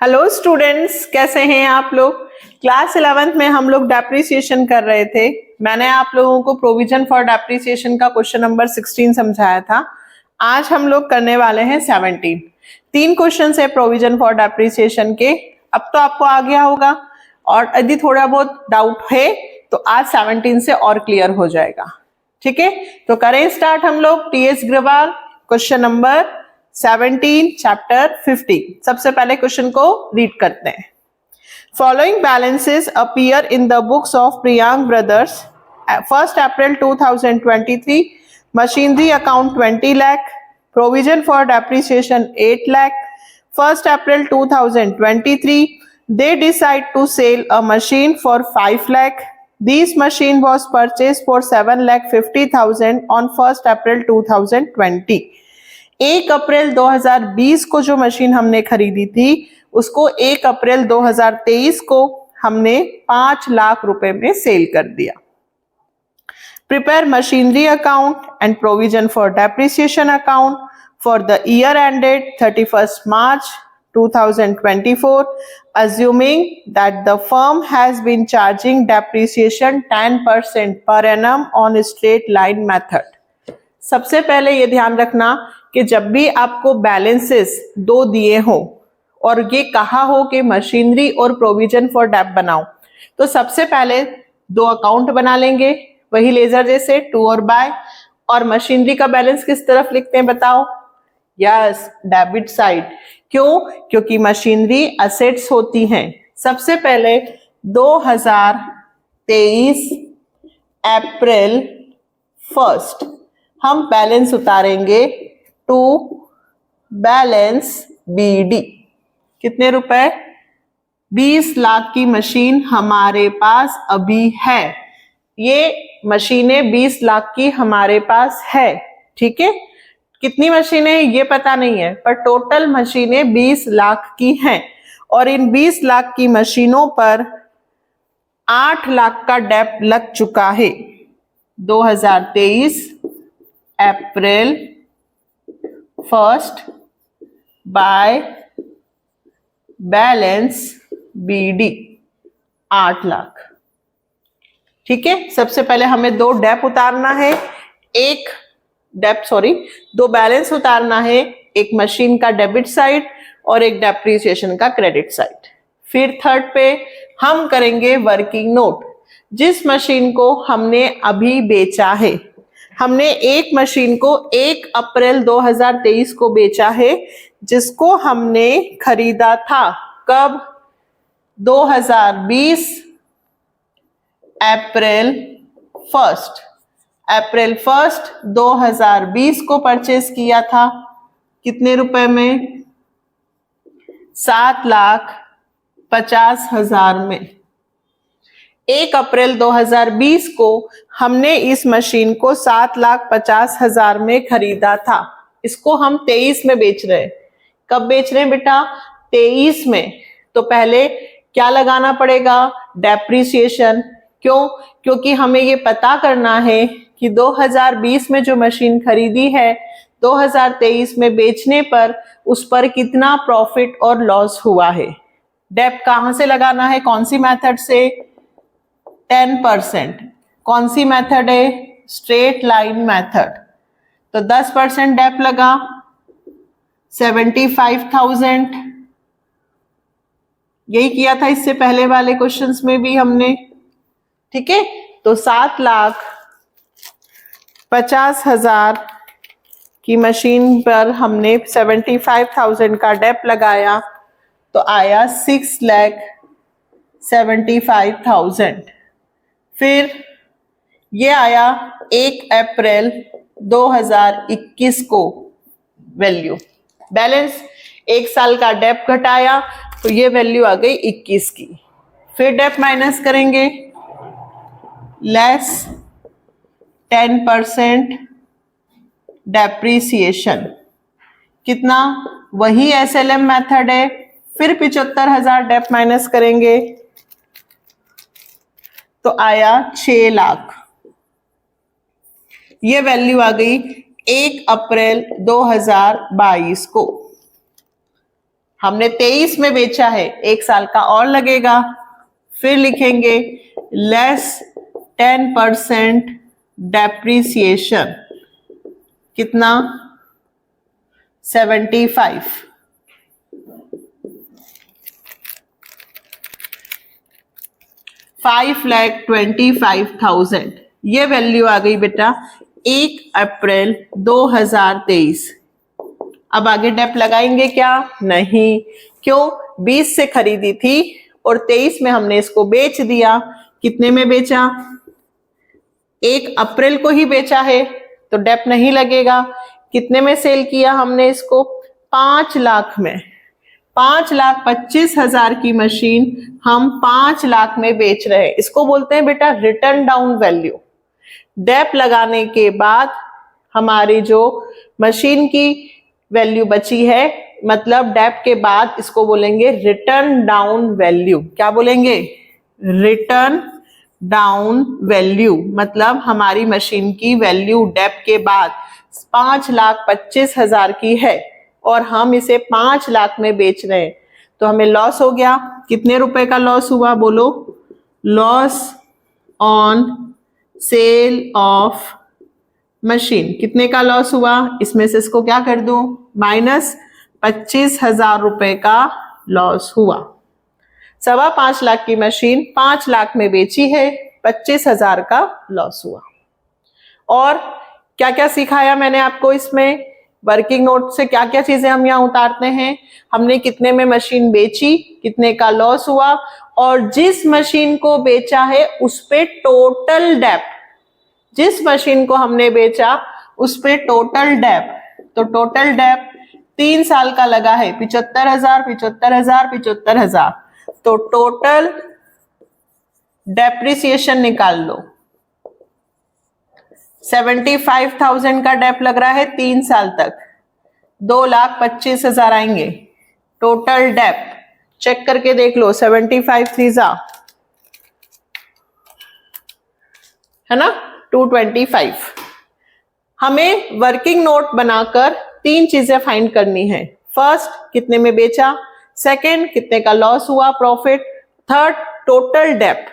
Hello students, कैसे हैं आप लोग। क्लास 11th में हम लोग डेप्रिसिएशन कर रहे थे। मैंने आप लोगों को प्रोविजन फॉर डेप्रिसिएशन का क्वेश्चन नंबर 16 समझाया था। आज हम लोग करने वाले हैं 17। 3 क्वेश्चन है प्रोविजन फॉर डेप्रिसिएशन के। अब तो आपको आ गया होगा, और यदि थोड़ा बहुत डाउट है तो आज 17 से और क्लियर हो जाएगा। ठीक है, तो करें स्टार्ट हम लोग। TS Grewal, question number 17 chapter 50। सबसे पहले क्वेश्चन को रीड करते हैं। Following balances appear in the books of Priyank brothers 1 April 2023। Machinery account 20 lakh, provision for depreciation 8 lakh. 1 April 2023 they decide to sell a machine for 5 lakh. This machine was purchased for 7,50,000 on 1 April 2020. 1 अप्रैल 2020 को जो machine हमने खरीदी थी उसको 1 April 2023 को हमने 5 लाख रुपए में सेल कर दिया। Prepare machinery account and provision for depreciation account for the year ended 31st March 2024, assuming that the firm has been charging depreciation 10% per annum on straight line method. सबसे पहले ये ध्यान रखना कि जब भी आपको बैलेंसेस दो दिए हो और ये कहा हो कि मशीनरी और प्रोविजन फॉर डेप बनाओ, तो सबसे पहले 2 अकाउंट बना लेंगे, वही लेजर जैसे टू और बाय। और मशीनरी का बैलेंस किस तरफ लिखते हैं बताओ? Yes, debit side. क्यों? क्योंकि मशीनरी असेट्स होती हैं। सबसे पहले 2023 अप्रैल 1 हम बैलेंस उतारेंगे टू बैलेंस बीडी। कितने रुपए? 20 लाख की मशीन हमारे पास अभी है। ये मशीनें 20 लाख की हमारे पास है। ठीक है, कितनी मशीनें ये पता नहीं है, पर टोटल मशीनें 20 लाख की हैं। और इन 20 लाख की मशीनों पर 8 लाख का डेप लग चुका है। 2023 अप्रैल 1 बाय बैलेंस बीडी 8 लाख। ठीक है, सबसे पहले हमें 2 डेप उतारना है, दो बैलेंस उतारना है, एक मशीन का डेबिट साइड और एक डेप्रिसिएशन का क्रेडिट साइड। फिर थर्ड पे हम करेंगे वर्किंग नोट। जिस मशीन को हमने अभी बेचा है, हमने एक मशीन को 1 अप्रैल 2023 को बेचा है, जिसको हमने खरीदा था कब? 2020 अप्रैल 1 2020 को परचेस किया था। कितने रुपए में? 7,50,000 में। 1 अप्रैल 2020 को हमने इस मशीन को 7,50,000 में खरीदा था। इसको हम 23 में बेच रहे हैं। कब बेच रहे हैं बेटा? 23 में। तो पहले क्या लगाना पड़ेगा? डेप्रिसिएशन। क्यों? क्योंकि हमें ये पता करना है कि 2020 में जो मशीन खरीदी है 2023 में बेचने पर उस पर कितना प्रॉफिट और लॉस हुआ है। डेप कहां से लगाना है? कौन सी मेथड से? 10%। कौन सी मेथड है? Straight line method. तो 10% डेप लगा, 75,000। यही किया था इससे पहले वाले क्वेश्चंस में भी हमने। ठीक है, तो 7,50,000 की मशीन पर हमने 75,000 का डेप लगाया, तो आया 6,75,000। फिर ये आया 1 अप्रैल 2021 को वैल्यू। बैलेंस 1 साल का डेप घटाया तो ये वैल्यू आ गई 21 की। फिर डेप माइनस करेंगे, लेस 10% डेप्रिसिएशन। कितना? वही एसएलएम मेथड है। फिर 75,000 डेप माइनस करेंगे तो आया 6 लाख। ये वैल्यू आ गई 1 अप्रैल 2022 को। हमने 23 में बेचा है, 1 साल का और लगेगा। फिर लिखेंगे लेस 10% डेप्रिसिएशन, कितना 75। 5,25,000 ये वैल्यू आ गई बेटा 1 अप्रैल 2023। अब आगे डेप लगाएंगे क्या? नहीं। क्यों? 20 से खरीदी थी और 23 में हमने इसको बेच दिया। कितने में बेचा? 1 अप्रैल को ही बेचा है तो डेप नहीं लगेगा। कितने में सेल किया हमने इसको? 5 लाख में। 5,25,000 की मशीन हम 5 लाख में बेच रहे हैं। इसको बोलते हैं बेटा रिटर्न डाउन वैल्यू। डेप लगाने के बाद हमारी जो मशीन की वैल्यू बची है, मतलब डेप के बाद इसको बोलेंगे रिटर्न डाउन वैल्यू। क्या बोलेंगे? Return down value. मतलब हमारी मशीन की वैल्यू डेप के बाद 5,25,000 की है और हम इसे 5 लाख में बेच रहे हैं, तो हमें लॉस हो गया। कितने रुपए का लॉस हुआ बोलो? Loss on sale of machine. कितने का लॉस हुआ? इसमें से इसको क्या कर दूं? माइनस 25,000 रुपए का लॉस हुआ। 5.25 लाख की मशीन 5 लाख में बेची है, 25,000 का लॉस हुआ। और क्या क्या सिखाया मैंने आपको इसमें? वर्किंग नोट से क्या क्या चीजें हम यहाँ उतारते हैं। हमने कितने में मशीन बेची, कितने का लॉस हुआ, और जिस मशीन को बेचा है उस पे टोटल डेप, जिस मशीन को हमने बेचा उस पे टोटल डेप। तो टोटल डेप 3 साल का लगा है 75,000, 75,000, 75,000। तो टोटल डेप्रिसिएशन निकाल लो। 75,000 का डेप लग रहा है 3 साल तक, 2,25,000 आएंगे टोटल डेप। चेक करके देख लो, 75 3 है ना, 225। हमें वर्किंग नोट बनाकर 3 चीजें फाइंड करनी है। फर्स्ट, कितने में बेचा। सेकंड, कितने का लॉस हुआ, profit. Third, total dep.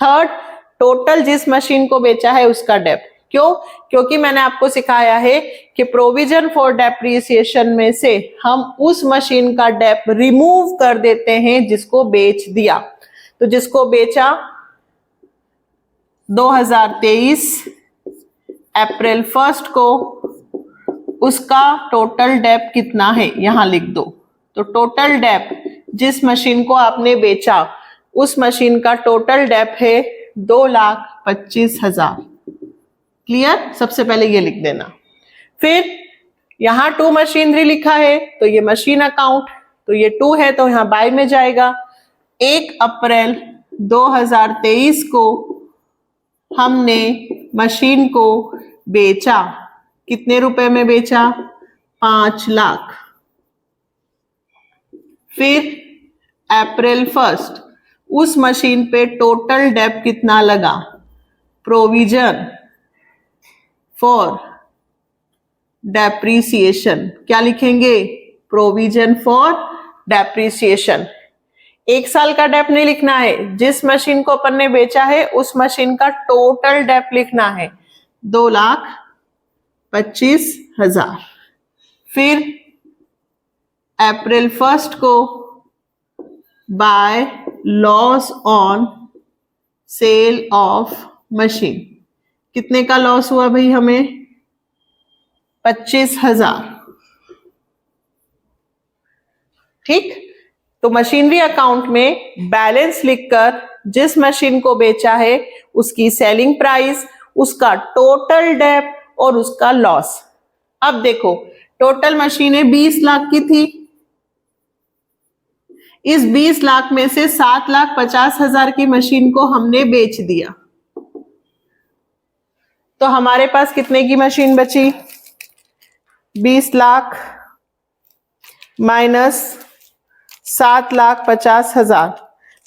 Third, total जिस मशीन को बेचा है उसका डेप। क्यों? क्योंकि मैंने आपको सिखाया है कि प्रोविजन फॉर डेप्रिसिएशन में से हम उस मशीन का डेप रिमूव कर देते हैं जिसको बेच दिया। तो जिसको बेचा 2023 अप्रैल 1 को, उसका टोटल डेप कितना है यहां लिख दो। तो टोटल डेप जिस मशीन को आपने बेचा उस मशीन का टोटल डेप है 2,25,000। क्लियर? सबसे पहले ये लिख देना। फिर यहां टू मशीनरी लिखा है तो ये मशीन अकाउंट, तो ये 2 है तो यहां बाय में जाएगा। 1 अप्रैल 2023 को हमने मशीन को बेचा। कितने रुपए में बेचा? 5 लाख। फिर अप्रैल 1 उस मशीन पे टोटल डेप कितना लगा? Provision for depreciation. क्या लिखेंगे? Provision for depreciation. 1 साल का डेप नहीं लिखना है, जिस मशीन को अपन ने बेचा है उस मशीन का टोटल डेप लिखना है 2,25,000। फिर अप्रैल 1 को by loss on sale of machine. कितने का लॉस हुआ भाई हमें? 25,000। ठीक? तो मशीनरी अकाउंट में बैलेंस लिखकर जिस मशीन को बेचा है उसकी सेलिंग प्राइस, उसका टोटल डेप और उसका लॉस। अब देखो, टोटल मशीनें 20 लाख की थी। इस 20 लाख में से 7,50,000 की मशीन को हमने बेच दिया, तो हमारे पास कितने की मशीन बची? 20 लाख माइनस 7,50,000,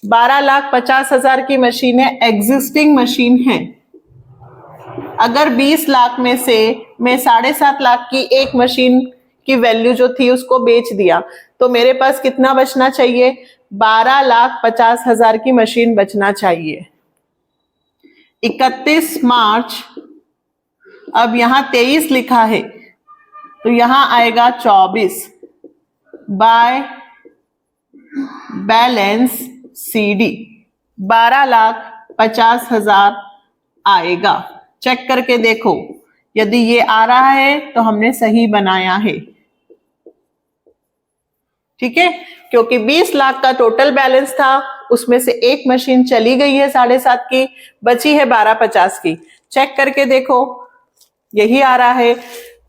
12,50,000 की मशीन है, एग्जिस्टिंग मशीन है। अगर 20 लाख में से मैं 7.5 लाख की एक मशीन की वैल्यू जो थी उसको बेच दिया, तो मेरे पास कितना बचना चाहिए? 12,50,000 की मशीन बचना चाहिए। 31 मार्च, अब यहां 23 लिखा है तो यहां आएगा 24 बाय बैलेंस CD 12,50,000 आएगा। चेक करके देखो, यदि ये आ रहा है तो हमने सही बनाया है। ठीक है, क्योंकि 20 लाख का टोटल बैलेंस था, उसमें से एक मशीन चली गई है 7.5 की, बची है 12,50 की। चेक करके देखो, यही आ रहा है।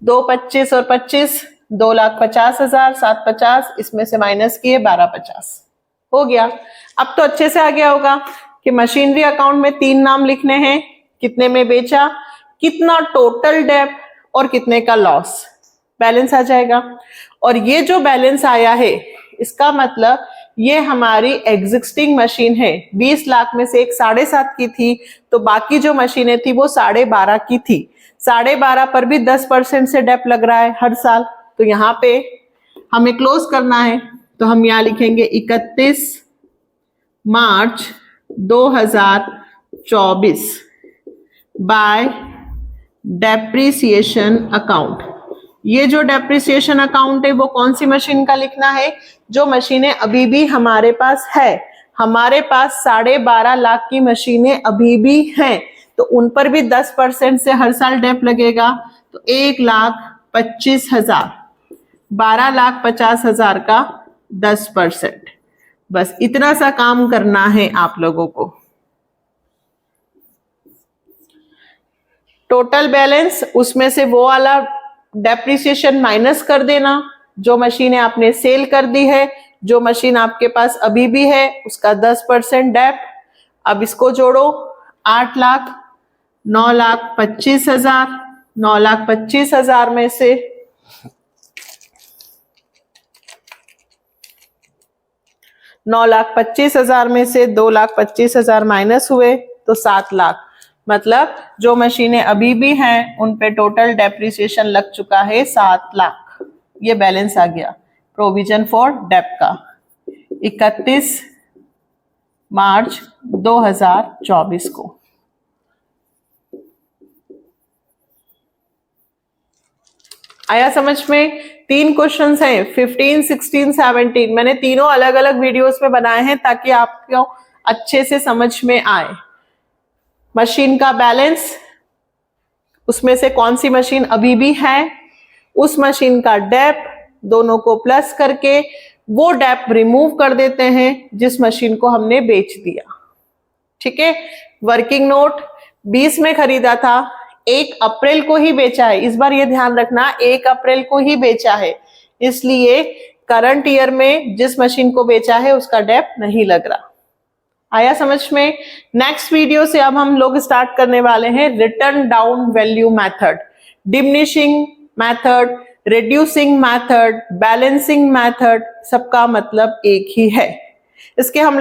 2,25 और 25, 2,50,000, 750, इसमें से माइनस किए 12,50 हो गया। अब तो अच्छे से आ गया होगा कि मशीनरी अकाउंट में 3 नाम लिखने हैं, कितने में बेचा, कितना टोटल डेब्ट और कितने का लॉस, बैलेंस आ जाएगा। और ये जो बैलेंस आया है इसका मतलब ये हमारी एग्जिस्टिंग मशीन है। 20 लाख में से एक 7.5 की थी, तो बाकी जो मशीनें थी वो 12.5 की थी। 12.5 पर भी 10% से डेप्ट लग रहा है हर साल, तो यहाँ पे हमें क्लोज करना है, तो हम यहाँ लिखेंगे 31 मार्च 2024 बाय डेप्रिसिएशन अकाउंट। ये जो डेप्रिसिएशन अकाउंट है वो कौन सी मशीन का लिखना है? जो मशीनें अभी भी हमारे पास है। हमारे पास 12.5 लाख की मशीनें अभी भी हैं, तो उन पर भी 10% से हर साल डेप लगेगा, तो 1,25,000, 12,50,000 का 10%। बस इतना सा काम करना है आप लोगों को। टोटल बैलेंस, उसमें से वो वाला डेप्रिसिएशन माइनस कर देना जो मशीनें आपने सेल कर दी है, जो मशीन आपके पास अभी भी है उसका 10% डेप। अब इसको जोड़ो, 8 लाख, 9,25,000, 9,25,000 में से 9,25,000 में से 2,25,000 माइनस हुए तो 7 लाख। मतलब जो मशीनें अभी भी हैं उन पे टोटल डेप्रिसिएशन लग चुका है 7 लाख। ये बैलेंस आ गया प्रोविजन फॉर डेप्ट का 31 मार्च 2024 को। आया समझ में? 3 क्वेश्चंस हैं, 15, 16, 17। मैंने तीनों अलग अलग वीडियोस में बनाए हैं ताकि आपको अच्छे से समझ में आए। मशीन का बैलेंस, उसमें से कौन सी मशीन अभी भी है, उस मशीन का डेप, दोनों को प्लस करके वो डेप रिमूव कर देते हैं जिस मशीन को हमने बेच दिया। ठीक है, वर्किंग नोट 20 में खरीदा था, 1 अप्रैल को ही बेचा है। इस बार ये ध्यान रखना 1 अप्रैल को ही बेचा है, इसलिए करंट ईयर में जिस मशीन को बेचा है उसका डेप नहीं लग रहा। आया समझ में? नेक्स्ट वीडियो से अब हम लोग स्टार्ट करने वाले हैं return down value method, diminishing method, reducing method, balancing method, सबका मतलब एक ही है। इसके हम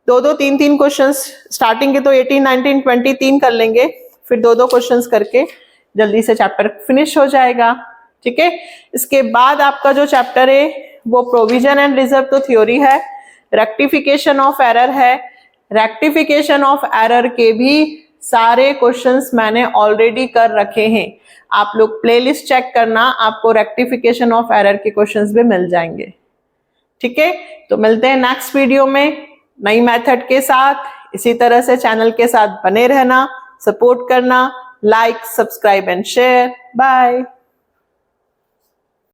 2-2, 3-3 क्वेश्चंस स्टार्टिंग के तो 18, 19, 20 3 कर लेंगे, फिर 2-2 क्वेश्चंस करके जल्दी से चैप्टर फिनिश हो जाएगा। ठीक है, इसके बाद आपका जो चैप्टर है वो प्रोविजन एंड रिजर्व तो थ्योरी है, रेक्टिफिकेशन ऑफ एरर है। रेक्टिफिकेशन ऑफ एरर के भी सारे क्वेश्चंस मैंने ऑलरेडी कर रखे हैं, आप लोग प्लेलिस्ट चेक करना, आपको रेक्टिफिकेशन ऑफ एरर के क्वेश्चंस भी मिल जाएंगे। ठीक है, तो मिलते हैं नेक्स्ट वीडियो में नई मेथड के साथ। इसी तरह से चैनल के साथ बने रहना, सपोर्ट करना, like, subscribe and share. Bye.